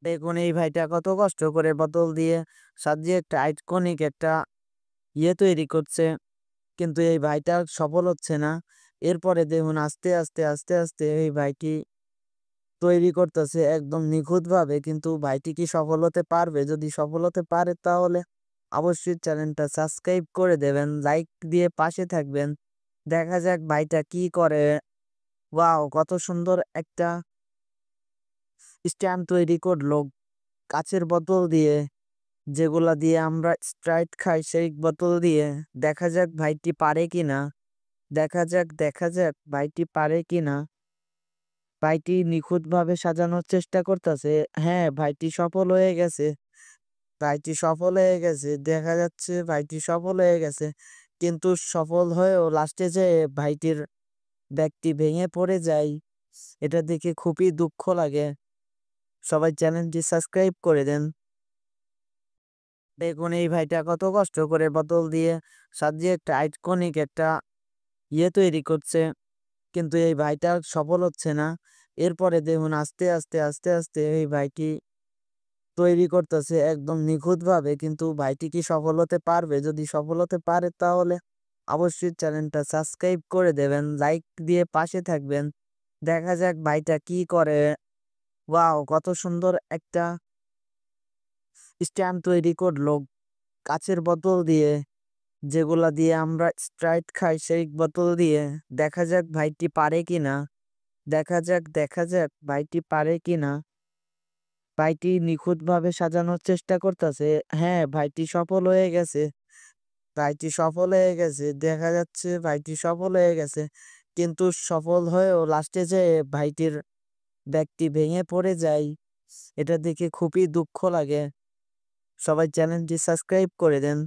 দেখুন এই ভাইটা কত কষ্ট করে বোতল দিয়ে সাজিয়ে একটা আইকনিক একটা তৈরি করছে। কিন্তু এই ভাইটা সফল হচ্ছে না। এরপরে দেখুন আস্তে আস্তে এই ভাইটি তৈরি করতেছে একদম নিখুঁতভাবে। কিন্তু ভাইটি কি সফল হতে পারবে? যদি সফল হতে পারে তাহলে অবশ্যই চ্যানেলটা সাবস্ক্রাইব করে দেবেন, লাইক দিয়ে পাশে থাকবেন। দেখা যাক ভাইটা কি করে। ওয়াও! কত সুন্দর একটা স্ট্যাম্প তৈরি করলো কাঁচের বোতল দিয়ে, যেগুলা দিয়ে আমরা স্প্রাইট খাই সেই বোতল দিয়ে। দেখা যাক ভাইটি পারে কিনা। দেখা যাক ভাইটি পারে কিনা। ভাইটি নিখুঁতভাবে সাজানোর চেষ্টা করতেছে। হ্যাঁ, ভাইটি সফল হয়ে গেছে। ভাইটি সফল হয়ে গেছে। দেখা যাচ্ছে ভাইটি সফল হয়ে গেছে। কিন্তু সফল হয়েও লাস্টে যেয়ে ভাইটির ব্যাগটি ভেঙে পড়ে যায়। এটা দেখে খুবই দুঃখ লাগে। সবাই চ্যানেলটি সাবস্ক্রাইব করে দেন। দেখুন এই ভাইটা কত কষ্ট করে বোতল দিয়ে সাজিয়ে একটা আইকনিক একটা তৈরি করছে। কিন্তু এই ভাইটা সফল হচ্ছে না। এরপরে দেখুন আস্তে আস্তে এই ভাইটি তৈরি করতেছে একদম নিখুঁতভাবে। কিন্তু ভাইটি কি সফল হতে পারবে? যদি সফল হতে পারে তাহলে অবশ্যই চ্যানেলটা সাবস্ক্রাইব করে দেবেন, লাইক দিয়ে পাশে থাকবেন। দেখা যাক ভাইটা কি করে। ওয়াও! কত সুন্দর একটা স্ট্যাম্প তৈরি করলো কাঁচের বোতল দিয়ে, যেগুলা দিয়ে আমরা স্প্রাইট খাই সেই বোতল দিয়ে। দেখা যাক ভাইটি পারে কিনা। দেখা যাক ভাইটি পারে কিনা। ভাইটি নিখুঁতভাবে সাজানোর চেষ্টা করতেছে। হ্যাঁ, ভাইটি সফল হয়ে গেছে। ভাইটি সফল হয়ে গেছে। দেখা যাচ্ছে ভাইটি সফল হয়ে গেছে। কিন্তু সফল হয়েও লাস্টে যেয়ে ভাইটির ব্যাগটি ভেঙে পড়ে যায়। এটা দেখে খুবই দুঃখ লাগে। সবাই চ্যানেলটি সাবস্ক্রাইব করে দেন।